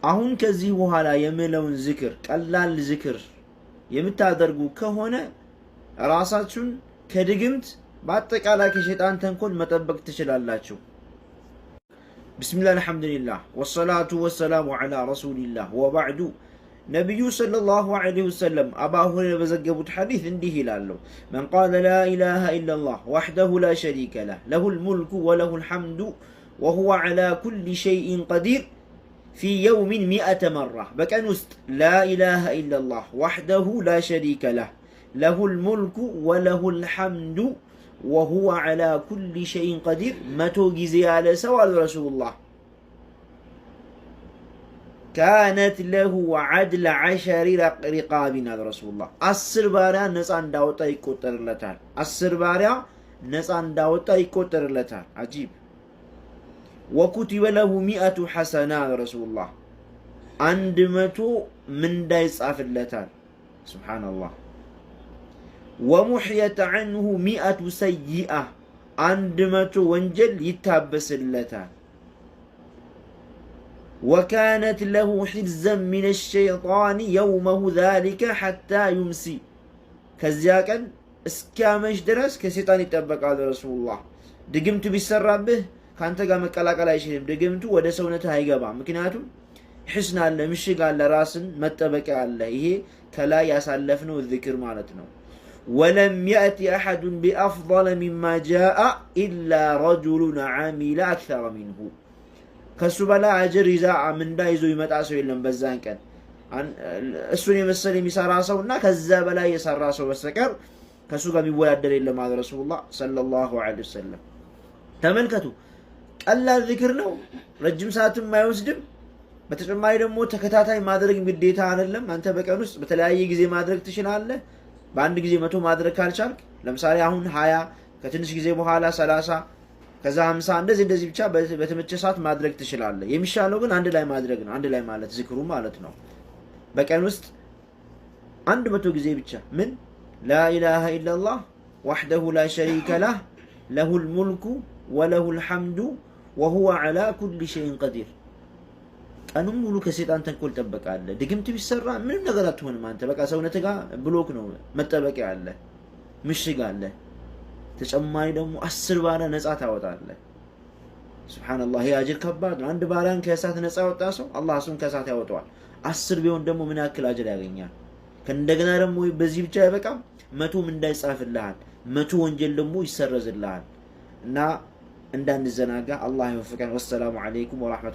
አሁን ከዚህ በኋላ የምለውን ዝክር ቀላል ዝክር የምታደርጉ ከሆነ ራሳችሁን ከድግምት በአጠቃላይ ከሸይጣን ተንኮል መጠበቅ ትችላላችሁ። ቢስሚላህ አልሐምዱሊላህ ወሰላቱ ወሰላሙ ዐላ ረሱሊላህ ወባዕዱ። ነቢዩ ሰለላሁ ዐለይሂ ወሰለም አባ ሁረይራ በዘገቡት ሐዲስ እንዲህ ይላሉ፣ መን ቃለ ላ ኢላሃ ኢለላህ ወሕደሁ ላ ሸሪከ ለህ ለሁል ሙልኩ ወለሁል ሐምዱ ወሁወ ዐላ ኩሊ ሸይኢን ቀዲር ፊ የውሚን ሚአተ መራ። በቀን ውስጥ ላ ኢላሃ ኢለላህ ወሕደሁ ላ ሸሪከ ለህ ለሁል ሙልኩ ወለሁል ሐምዱ ወሁወ ዐላ ኩሊ ሸይኢን ቀዲር መቶ ጊዜ ያለ ሰው አሉ ረሱሉላህ ካነት ለሁ ዐድለ ዐሸሪ ሪቃቢን አሉ ረሱሉላህ 10 ባሪያ ነፃ እንዳወጣ ይቆጠርለታል። 10 ባሪያ ነፃ እንዳወጣ ይቆጠርለታል። አጂብ። ወኩቲበ ለሁ ሚአቱ ሐሰና አሉ ረሱሉላህ 100 ምንዳ ይጻፍለታል። ሱብሓነላህ። ወሙሕየት ዐንሁ ሚአቱ ሰይአ 100 ወንጀል ይታበስለታል። ወካነት ለሁ ሒርዘን ሚነ ሸይጣን የውመሁ ዛሊከ ሐታ ዩምሲ ከዚያ ቀን እስኪያመሽ ድረስ ከሴጣን ይጠበቃል። ረሱሉላህ ድግምቱ ቢሰራብህ ከአንተ ጋር መቀላቀል አይችልም። ድግምቱ ወደ ሰውነትህ አይገባም። ምክንያቱም ሕስን አለ፣ ምሽግ አለ፣ ራስን መጠበቂያ አለ። ይሄ ከላይ ያሳለፍነው ዝክር ማለት ነው። ወለም የእቲ አሐዱን ቢአፍضለ ሚማ ጃአ ኢላ ረጁሉን ዓሚለ አክተረ ሚንሁ ከሱ በላይ አጅር ይዛ ምንዳ ይዞ ይመጣ ሰው የለም በዛን ቀን እሱን የመሰለ የሚሰራ ሰው እና ከዛ በላይ የሰራ ሰው በስተቀር ከሱ ጋር የሚወዳደር የለም አለ ረሱሉላህ ሰለላሁ ዐለይሂ ወሰለም። ተመልከቱ፣ ቀላል ዝክር ነው፣ ረጅም ሰዓትም አይወስድም። በተጨማሪ ደግሞ ተከታታይ ማድረግ ግዴታ አይደለም። አንተ በቀን ውስጥ በተለያየ ጊዜ ማድረግ ትችላለህ። በአንድ ጊዜ 100 ማድረግ ካልቻልክ ለምሳሌ አሁን 20 ከትንሽ ጊዜ በኋላ 30 ከዛ 50 እንደዚህ ብቻ በተመቸ ሰዓት ማድረግ ትችላለህ። የሚሻለው ግን አንድ ላይ ማድረግ ነው። አንድ ላይ ማለት ዝክሩ ማለት ነው። በቀን ውስጥ 100 ጊዜ ብቻ ምን ላ ኢላሃ ኢለላህ ወሕደሁ ላ ሸሪከ ለህ ለሁል ሙልኩ ወለሁል ሐምዱ ወሁወ ዐላ ኩሊ ሸይኢን ቀዲር። ቀኑን ሙሉ ከሴጣን ተንኮል ትጠበቃለህ። ድግምት ቢሰራ ምንም ነገር አትሆንም። አንተ በቃ ሰውነትህ ጋር ብሎክ ነው፣ መጠበቂያ አለ፣ ምሽግ አለ። ተጨማሪ ደግሞ 10 ባሪያ ነፃ ታወጣለህ። ሱብሃንአላህ። ይሄ አጅር ከባድ ነው። አንድ ባሪያን ከእሳት ነፃ ያወጣ ሰው አላህ እሱን ከእሳት ያወጣዋል። 10 ቢሆን ደግሞ ምን ያክል አጅር ያገኛል? ከእንደገና ደግሞ በዚህ ብቻ አይበቃም፣ 100 እንዳይጻፍልሃል፣ 100 ወንጀል ደግሞ ይሰረዝልሃል። እና እንዳንዘናጋ አላህ ይወፍቀን። ወሰላሙ ዐለይኩም ወራህመቱላህ